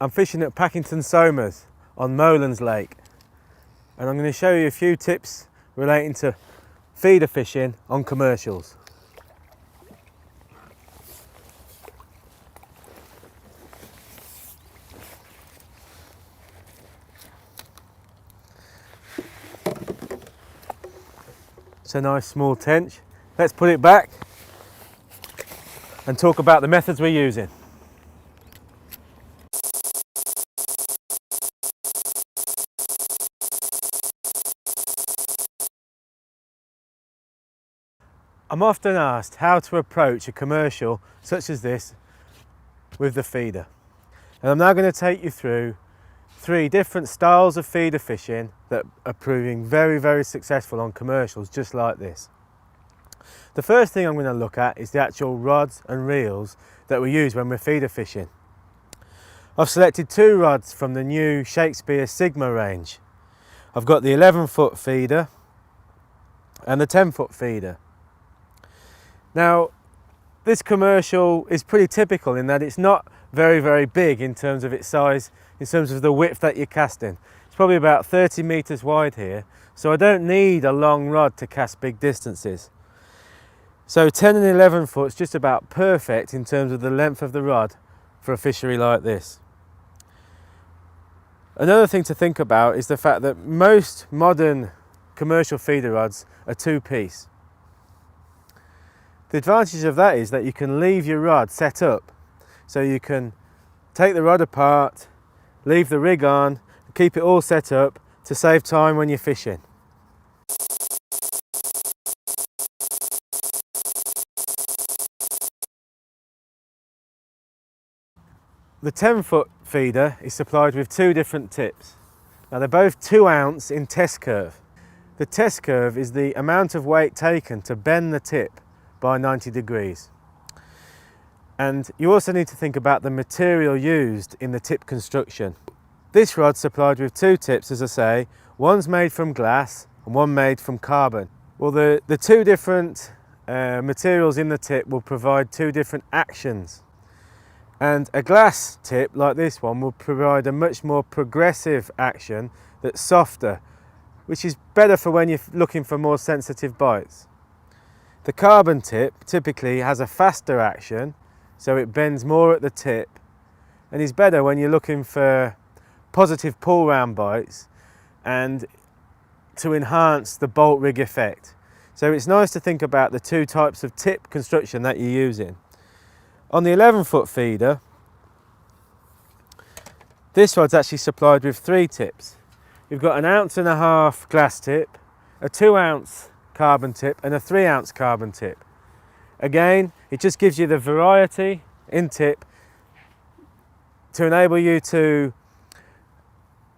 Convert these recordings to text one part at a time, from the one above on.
I'm fishing at Packington Somers on Molan's Lake, and I'm going to show you a few tips relating to feeder fishing on commercials. It's a nice small tench. Let's put it back and talk about the methods we're using. I'm often asked how to approach a commercial such as this with the feeder. And I'm now going to take you through 3 different styles of feeder fishing that are proving very successful on commercials just like this. The first thing I'm going to look at is the actual rods and reels that we use when we're feeder fishing. I've selected 2 rods from the new Shakespeare Sigma range. I've got the 11-foot feeder and the 10-foot feeder. Now, this commercial is pretty typical in that it's not very big in terms of its size, in terms of the width that you're casting. It's probably about 30 meters wide here, so I don't need a long rod to cast big distances. So 10 and 11 foot is just about perfect in terms of the length of the rod for a fishery like this. Another thing to think about is the fact that most modern commercial feeder rods are 2-piece. The advantage of that is that you can leave your rod set up, so you can take the rod apart, leave the rig on, and keep it all set up to save time when you're fishing. The 10-foot feeder is supplied with 2 different tips. Now they're both 2 ounce in test curve. The test curve is the amount of weight taken to bend the tip by 90 degrees. And you also need to think about the material used in the tip construction. This rod's supplied with 2 tips, as I say. One's made from glass and one made from carbon. Well, the 2 different materials in the tip will provide 2 different actions. And a glass tip like this one will provide a much more progressive action that's softer, which is better for when you're looking for more sensitive bites. The carbon tip typically has a faster action, so it bends more at the tip and is better when you're looking for positive pull round bites and to enhance the bolt rig effect. So it's nice to think about the 2 types of tip construction that you're using. On the 11-foot feeder, this rod's actually supplied with 3 tips. You've got an 1.5 ounce glass tip, a 2 ounce carbon tip and a 3 ounce carbon tip. Again, it just gives you the variety in tip to enable you to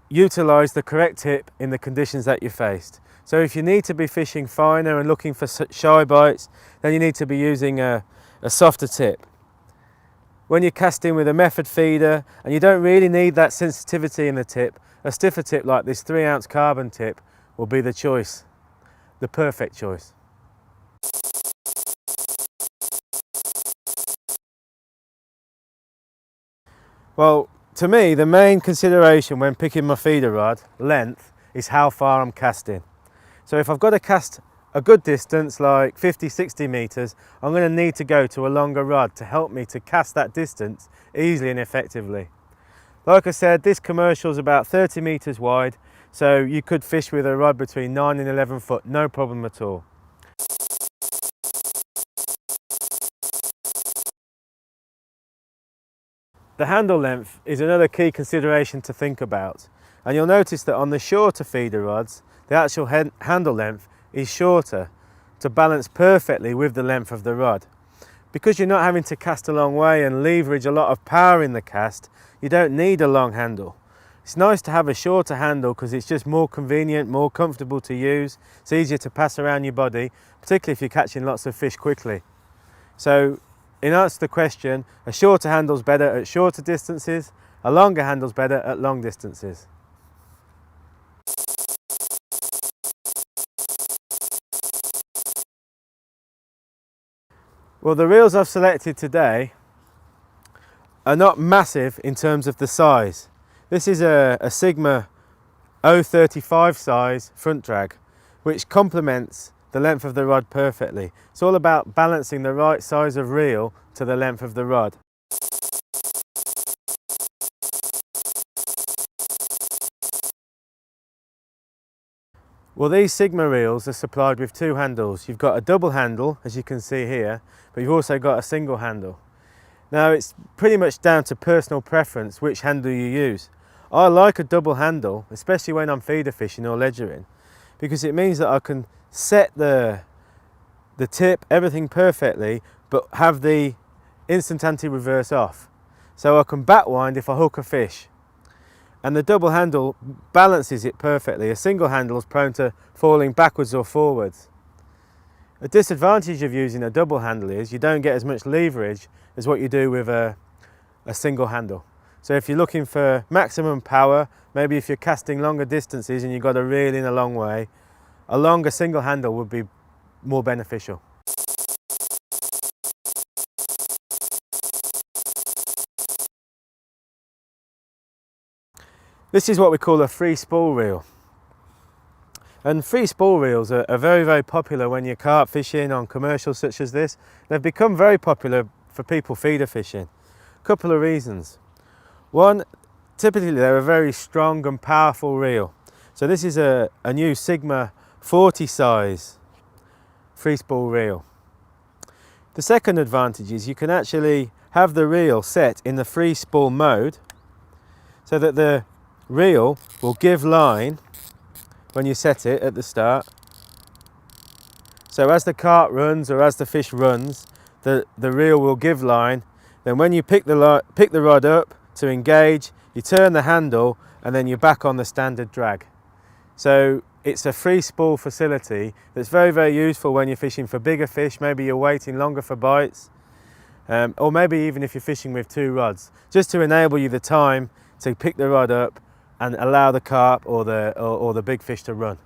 utilize the correct tip in the conditions that you faced. So if you need to be fishing finer and looking for shy bites, then you need to be using a softer tip. When you're casting with a method feeder and you don't really need that sensitivity in the tip, a stiffer tip like this 3 ounce carbon tip will be the choice, the perfect choice. Well, to me, the main consideration when picking my feeder rod, length, is how far I'm casting. So if I've got to cast a good distance, like 50-60 meters, I'm going to need to go to a longer rod to help me to cast that distance easily and effectively. Like I said, this commercial is about 30 meters wide, so you could fish with a rod between 9 and 11 foot, no problem at all. The handle length is another key consideration to think about, and you'll notice that on the shorter feeder rods, the actual handle length is shorter to balance perfectly with the length of the rod. Because you're not having to cast a long way and leverage a lot of power in the cast, you don't need a long handle. It's nice to have a shorter handle because it's just more convenient, more comfortable to use. It's easier to pass around your body, particularly if you're catching lots of fish quickly. So in answer to the question, a shorter handle's better at shorter distances, a longer handle's better at long distances. Well, the reels I've selected today are not massive in terms of the size. This is a Sigma 035 size front drag, which complements the length of the rod perfectly. It's all about balancing the right size of reel to the length of the rod. Well, these Sigma reels are supplied with two handles. You've got a double handle, as you can see here, but you've also got a single handle. Now, it's pretty much down to personal preference which handle you use. I like a double handle, especially when I'm feeder fishing or ledgering, because it means that I can set the tip, everything perfectly, but have the instant anti-reverse off. So I can back wind if I hook a fish. And the double handle balances it perfectly. A single handle is prone to falling backwards or forwards. A disadvantage of using a double handle is you don't get as much leverage as what you do with a single handle. So if you're looking for maximum power, maybe if you're casting longer distances and you've got to reel in a long way, a longer single handle would be more beneficial. This is what we call a free spool reel. And free spool reels are very, very popular when you're carp fishing on commercials such as this. They've become very popular for people feeder fishing. A couple of reasons. One, typically they're a very strong and powerful reel. So this is a new Sigma 40 size free spool reel. The second advantage is you can actually have the reel set in the free spool mode so that the reel will give line when you set it at the start. So as the cart runs or as the fish runs, the reel will give line. Then when you pick the rod up to engage, you turn the handle and then you're back on the standard drag. So it's a free spool facility that's very, very useful when you're fishing for bigger fish. Maybe you're waiting longer for bites, or maybe even if you're fishing with two rods, just to enable you the time to pick the rod up and allow the carp or the big fish to run.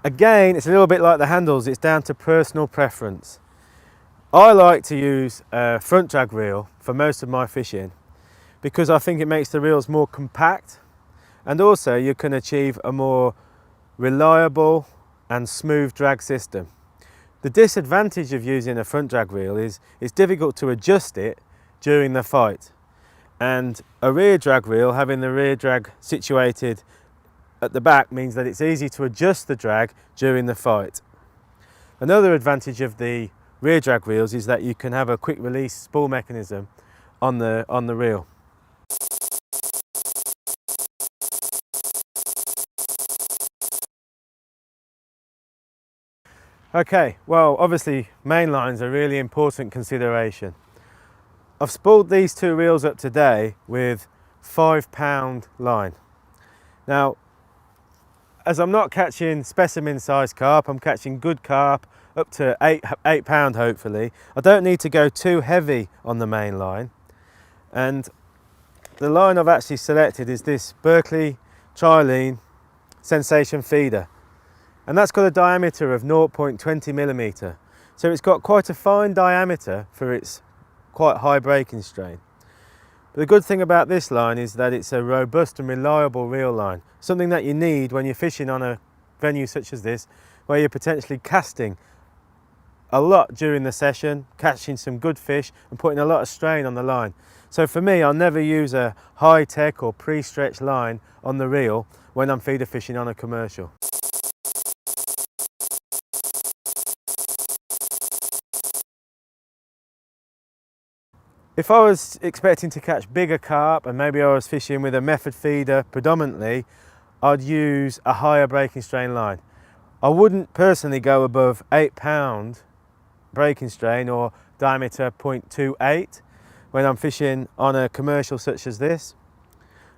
Again, it's a little bit like the handles, it's down to personal preference. I like to use a front drag reel for most of my fishing because I think it makes the reels more compact, and also you can achieve a more reliable and smooth drag system. The disadvantage of using a front drag reel is it's difficult to adjust it during the fight, and a rear drag reel, having the rear drag situated at the back, means that it's easy to adjust the drag during the fight. Another advantage of the rear drag reels is that you can have a quick release spool mechanism on the reel. Okay, well, obviously main lines are a really important consideration. I've spooled these two reels up today with 5-pound line. Now, as I'm not catching specimen size carp, I'm catching good carp up to 8 pound hopefully. I don't need to go too heavy on the main line, and the line I've actually selected is this Berkeley Trilene Sensation feeder, and that's got a diameter of 0.20 millimeter, so it's got quite a fine diameter for its quite high breaking strain. But the good thing about this line is that it's a robust and reliable reel line, something that you need when you're fishing on a venue such as this, where you're potentially casting a lot during the session, catching some good fish and putting a lot of strain on the line. So for me, I'll never use a high-tech or pre-stretched line on the reel when I'm feeder fishing on a commercial. If I was expecting to catch bigger carp and maybe I was fishing with a method feeder predominantly, I'd use a higher breaking strain line. I wouldn't personally go above 8 pound breaking strain or diameter 0.28 when I'm fishing on a commercial such as this.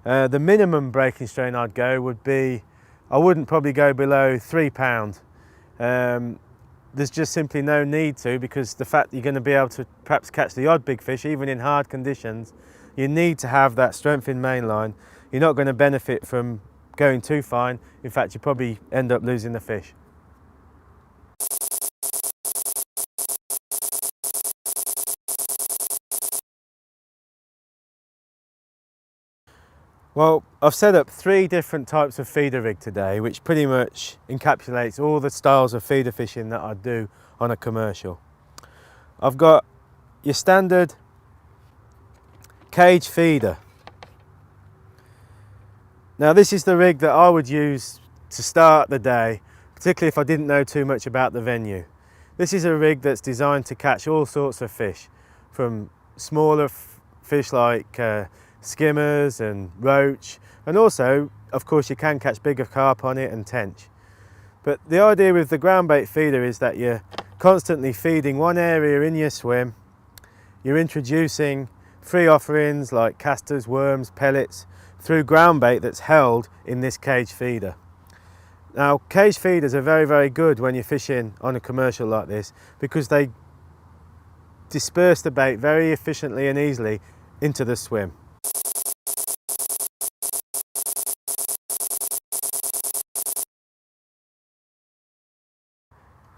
The minimum breaking strain I'd go would be, I wouldn't probably go below 3 pound. There's just simply no need to, because the fact that you're going to be able to perhaps catch the odd big fish even in hard conditions, you need to have that strength in main line. You're not going to benefit from going too fine. In fact, you probably end up losing the fish. Well, I've set up 3 different types of feeder rig today, which pretty much encapsulates all the styles of feeder fishing that I do on a commercial. I've got your standard cage feeder. Now this is the rig that I would use to start the day, particularly if I didn't know too much about the venue. This is a rig that's designed to catch all sorts of fish, from smaller fish like skimmers and roach, and also of course you can catch bigger carp on it and tench. But the idea with the ground bait feeder is that you're constantly feeding one area in your swim. You're introducing free offerings like casters, worms, pellets through ground bait that's held in this cage feeder. Now cage feeders are very, very good when you're fishing on a commercial like this, because they disperse the bait very efficiently and easily into the swim.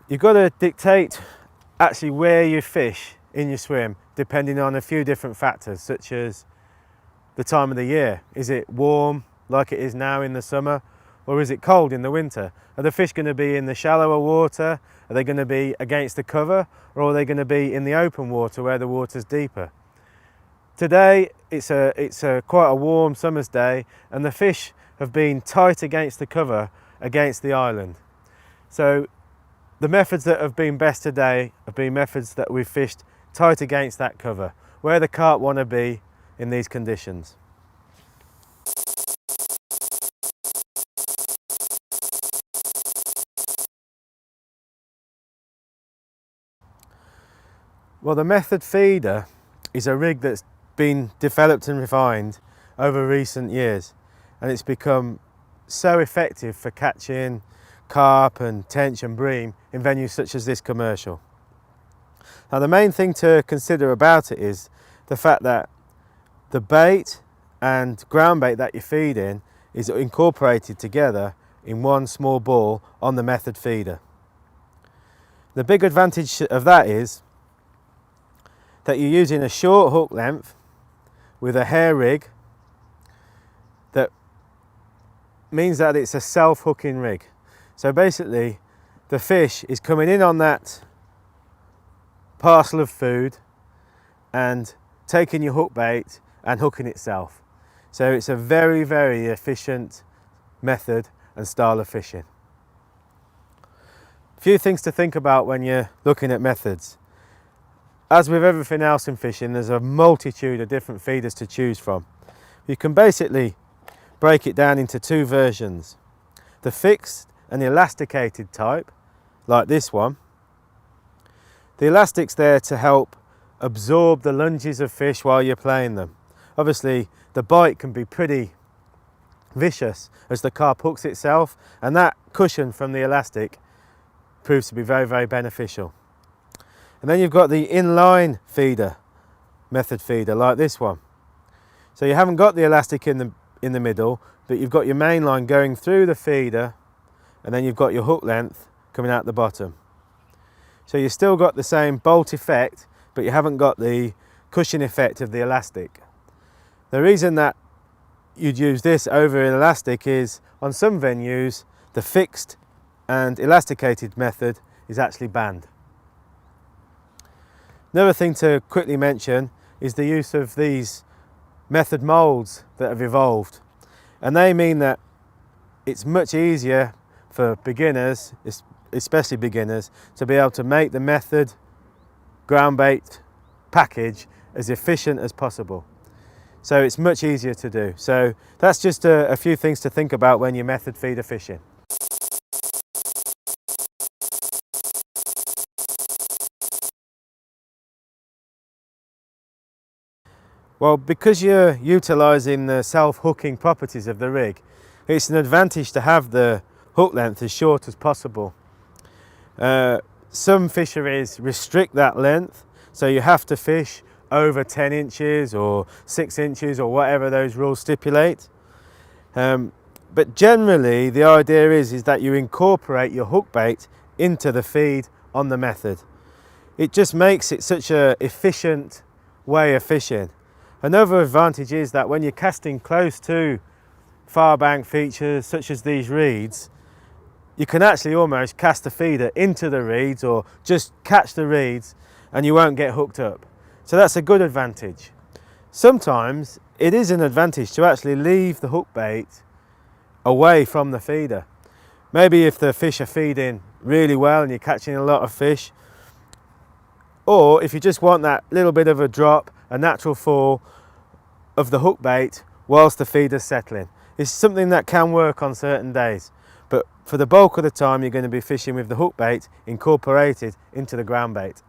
You've got to dictate actually where you fish in your swim depending on a few different factors, such as the time of the year. Is it warm like it is now in the summer, or is it cold in the winter? Are the fish going to be in the shallower water? Are they going to be against the cover, or are they going to be in the open water where the water's deeper? Today it's quite a warm summer's day, and the fish have been tight against the cover against the island. So the methods that have been best today have been methods that we've fished tight against that cover, where the carp want to be in these conditions. Well, the method feeder is a rig that's been developed and refined over recent years, and it's become so effective for catching carp and tench and bream in venues such as this commercial. Now the main thing to consider about it is the fact that the bait and ground bait that you're feeding is incorporated together in one small ball on the method feeder. The big advantage of that is that you're using a short hook length with a hair rig. That means that it's a self-hooking rig. So basically the fish is coming in on that parcel of food and taking your hook bait and hooking itself. So it's a very, very efficient method and style of fishing. A few things to think about when you're looking at methods. As with everything else in fishing, there's a multitude of different feeders to choose from. You can basically break it down into 2 versions. The fixed and the elasticated type, like this one. The elastic's there to help absorb the lunges of fish while you're playing them. Obviously the bite can be pretty vicious as the carp hooks itself, and that cushion from the elastic proves to be very, very beneficial. And then you've got the inline feeder, method feeder, like this one. So you haven't got the elastic in the middle, but you've got your main line going through the feeder, and then you've got your hook length coming out the bottom. So you've still got the same bolt effect, but you haven't got the cushion effect of the elastic. The reason that you'd use this over an elastic is, on some venues, the fixed and elasticated method is actually banned. Another thing to quickly mention is the use of these method molds that have evolved. And they mean that it's much easier for beginners, especially beginners, to be able to make the method ground bait package as efficient as possible. So it's much easier to do. So that's just a few things to think about when you're method feeder fishing. Well, because you're utilising the self-hooking properties of the rig, it's an advantage to have the hook length as short as possible. Some fisheries restrict that length, so you have to fish over 10 inches or 6 inches or whatever those rules stipulate. But generally the idea is that you incorporate your hook bait into the feed on the method. It just makes it such an efficient way of fishing. Another advantage is that when you're casting close to far bank features such as these reeds, you can actually almost cast the feeder into the reeds or just catch the reeds and you won't get hooked up. So that's a good advantage. Sometimes it is an advantage to actually leave the hook bait away from the feeder. Maybe if the fish are feeding really well and you're catching a lot of fish, or if you just want that little bit of a drop, a natural fall of the hook bait whilst the feeder's settling. It's something that can work on certain days, but for the bulk of the time you're going to be fishing with the hook bait incorporated into the ground bait.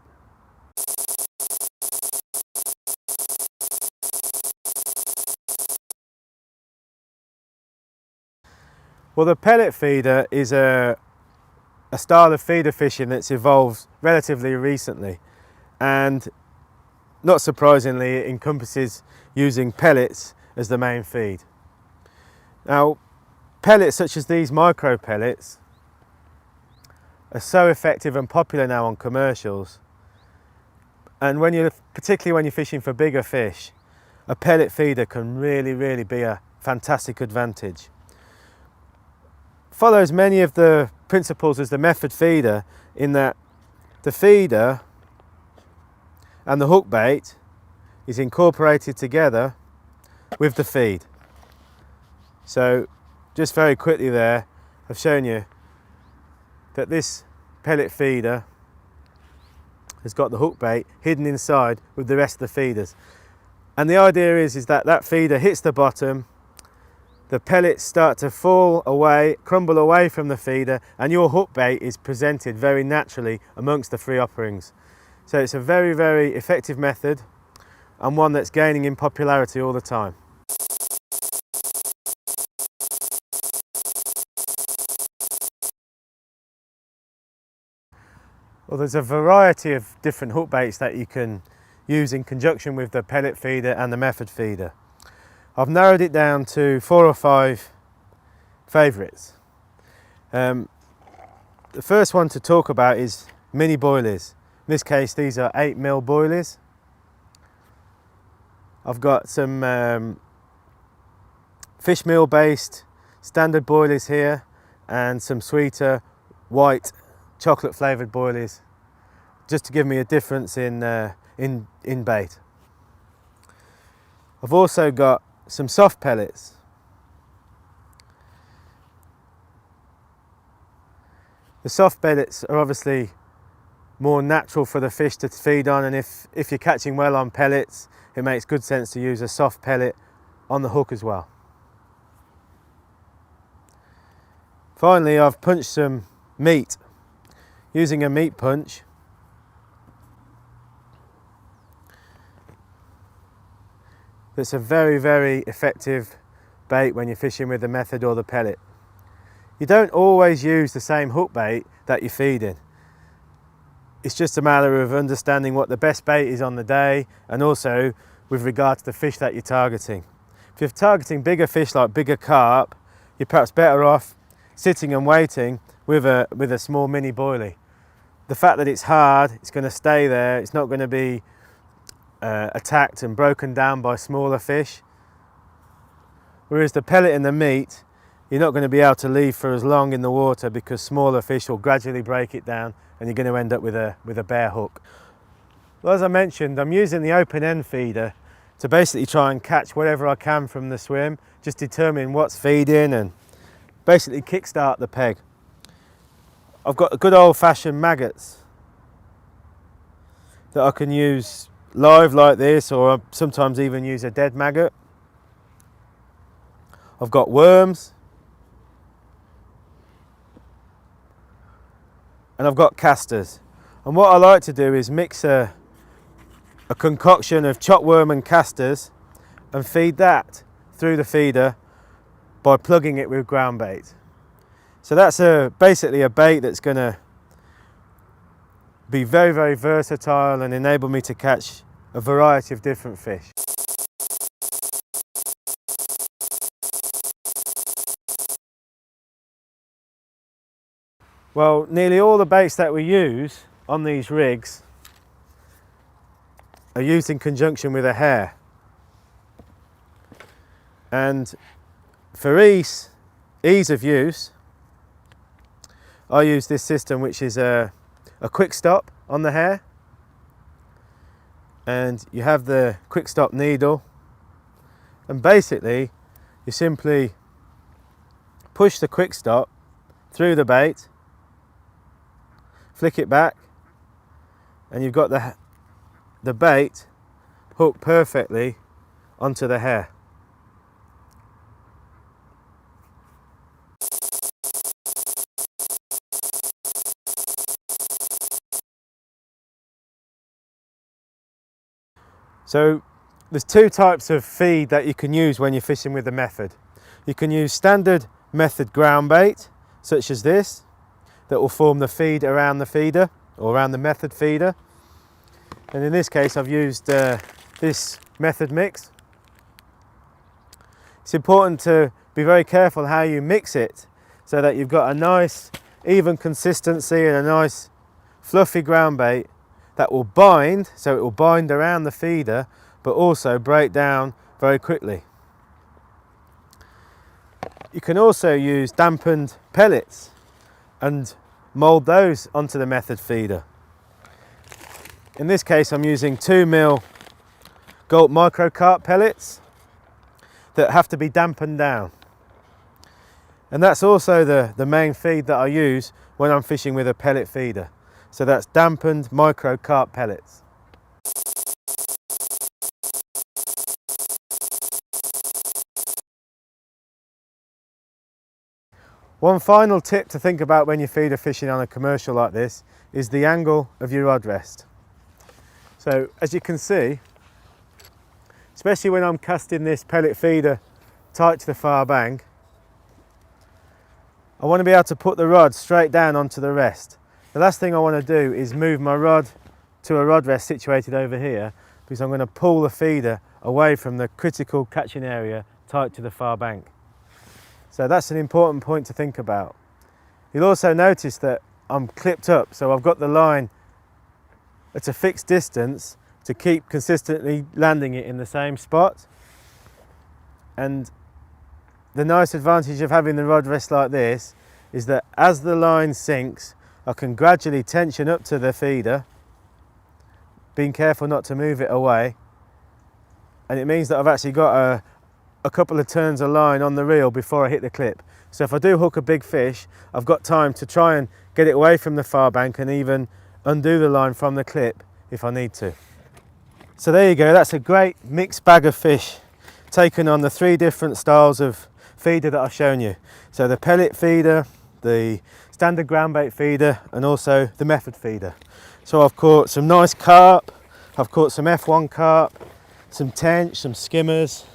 Well, the pellet feeder is a style of feeder fishing that's evolved relatively recently, and not surprisingly it encompasses using pellets as the main feed. Now, pellets such as these micro pellets are so effective and popular now on commercials, and particularly when you're fishing for bigger fish, a pellet feeder can really be a fantastic advantage. Follows many of the principles as the method feeder, in that the feeder and the hook bait is incorporated together with the feed. So just very quickly there, I've shown you that this pellet feeder has got the hook bait hidden inside with the rest of the feeders. And the idea is that that feeder hits the bottom, the pellets start to fall away, crumble away from the feeder, and your hook bait is presented very naturally amongst the free offerings. So it's a very effective method, and one that's gaining in popularity all the time. Well, there's a variety of different hook baits that you can use in conjunction with the pellet feeder and the method feeder. I've narrowed it down to 4 or 5 favourites. The first one to talk about is mini boilies. In this case, these are 8mm boilies. I've got some fish meal based standard boilies here, and some sweeter white chocolate flavoured boilies, just to give me a difference in bait. I've also got some soft pellets. The soft pellets are obviously more natural for the fish to feed on, and if you're catching well on pellets, it makes good sense to use a soft pellet on the hook as well. Finally, I've punched some meat using a meat punch. That's a very effective bait when you're fishing with the method or the pellet. You don't always use the same hook bait that you're feeding. It's just a matter of understanding what the best bait is on the day, and also with regard to the fish that you're targeting. If you're targeting bigger fish like bigger carp, you're perhaps better off sitting and waiting with a small mini boilie. The fact that it's hard, it's going to stay there, it's not going to be attacked and broken down by smaller fish. Whereas the pellet and the meat, you're not going to be able to leave for as long in the water, because smaller fish will gradually break it down and you're going to end up with a bare hook. Well, as I mentioned, I'm using the open end feeder to basically try and catch whatever I can from the swim, just determine what's feeding and basically kickstart the peg. I've got good old-fashioned maggots that I can use live like this, or I sometimes even use a dead maggot. I've got worms, and I've got casters. And what I like to do is mix a concoction of chopped worm and casters and feed that through the feeder by plugging it with ground bait. So that's basically a bait that's going to be very versatile and enable me to catch a variety of different fish. Well, nearly all the baits that we use on these rigs are used in conjunction with a hair. And for ease of use, I use this system, which is a quick stop on the hair, and you have the quick stop needle, and basically you simply push the quick stop through the bait, flick it back, and you've got the bait hooked perfectly onto the hair. So there's two types of feed that you can use when you're fishing with the method. You can use standard method ground bait, such as this, that will form the feed around the feeder, or around the method feeder. And in this case I've used this method mix. It's important to be very careful how you mix it, so that you've got a nice even consistency and a nice fluffy ground bait that will bind, so it will bind around the feeder but also break down very quickly. You can also use dampened pellets and mould those onto the method feeder. In this case I'm using 2mm Gulp micro carp pellets that have to be dampened down. And that's also the main feed that I use when I'm fishing with a pellet feeder. So that's dampened micro carp pellets. One final tip to think about when you're feeder fishing on a commercial like this is the angle of your rod rest. So as you can see, especially when I'm casting this pellet feeder tight to the far bank, I want to be able to put the rod straight down onto the rest. The last thing I want to do is move my rod to a rod rest situated over here, because I'm going to pull the feeder away from the critical catching area tight to the far bank. So that's an important point to think about. You'll also notice that I'm clipped up, so I've got the line at a fixed distance to keep consistently landing it in the same spot. And the nice advantage of having the rod rest like this is that as the line sinks, I can gradually tension up to the feeder, being careful not to move it away, and it means that I've actually got a couple of turns of line on the reel before I hit the clip. So if I do hook a big fish, I've got time to try and get it away from the far bank and even undo the line from the clip if I need to. So there you go, that's a great mixed bag of fish taken on the 3 different styles of feeder that I've shown you. So the pellet feeder, the standard ground bait feeder, and also the method feeder. So I've caught some nice carp, I've caught some F1 carp, some tench, some skimmers.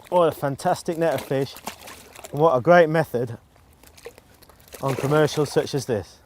What a fantastic net of fish, and what a great method on commercials such as this.